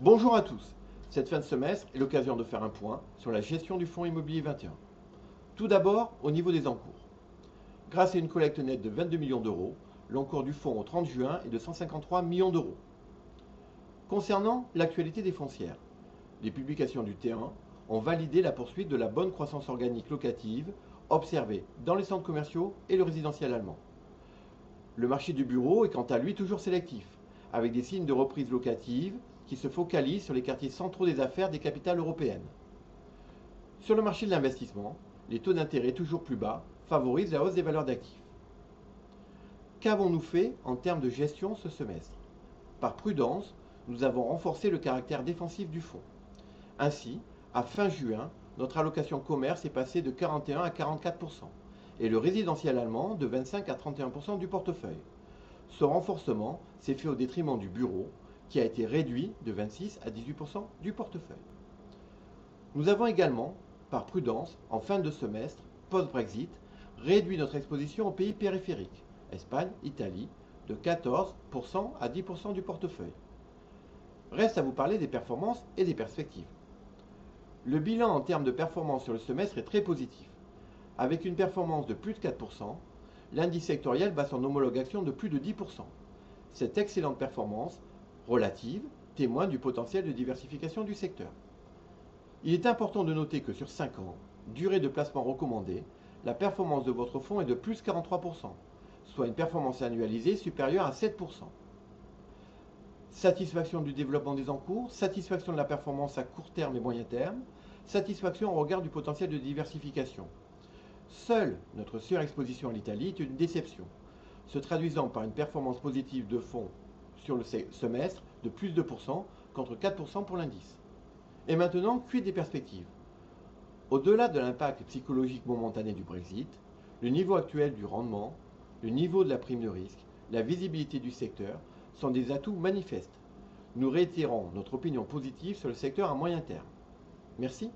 Bonjour à tous. Cette fin de semestre est l'occasion de faire un point sur la gestion du fonds immobilier 21. Tout d'abord, au niveau des encours. Grâce à une collecte nette de 22 millions d'euros, l'encours du fonds au 30 juin est de 153 millions d'euros. Concernant l'actualité des foncières, les publications du T1 ont validé la poursuite de la bonne croissance organique locative observée dans les centres commerciaux et le résidentiel allemand. Le marché du bureau est quant à lui toujours sélectif, avec des signes de reprise locative qui se focalisent sur les quartiers centraux des affaires des capitales européennes. Sur le marché de l'investissement, les taux d'intérêt toujours plus bas favorisent la hausse des valeurs d'actifs. Qu'avons-nous fait en termes de gestion ce semestre? Par prudence, nous avons renforcé le caractère défensif du fonds. Ainsi, à fin juin, notre allocation commerce est passée de 41 à 44% et le résidentiel allemand de 25 à 31% du portefeuille. Ce renforcement s'est fait au détriment du bureau, qui a été réduit de 26 à 18% du portefeuille. Nous avons également, par prudence, en fin de semestre, post-Brexit, réduit notre exposition aux pays périphériques, Espagne, Italie, de 14% à 10% du portefeuille. Reste à vous parler des performances et des perspectives. Le bilan en termes de performance sur le semestre est très positif. Avec une performance de plus de 4%, l'indice sectoriel bat son homologue action de plus de 10%. Cette excellente performance relative témoigne du potentiel de diversification du secteur. Il est important de noter que sur 5 ans, durée de placement recommandée, la performance de votre fonds est de plus 43%, soit une performance annualisée supérieure à 7%. Satisfaction du développement des encours, satisfaction de la performance à court terme et moyen terme, satisfaction au regard du potentiel de diversification. Seule notre surexposition à l'Italie est une déception, se traduisant par une performance positive de fonds sur le semestre de plus de 2% contre 4% pour l'indice. Et maintenant, quid des perspectives? Au-delà de l'impact psychologique momentané du Brexit, le niveau actuel du rendement, le niveau de la prime de risque, la visibilité du secteur sont des atouts manifestes. Nous réitérons notre opinion positive sur le secteur à moyen terme. Merci.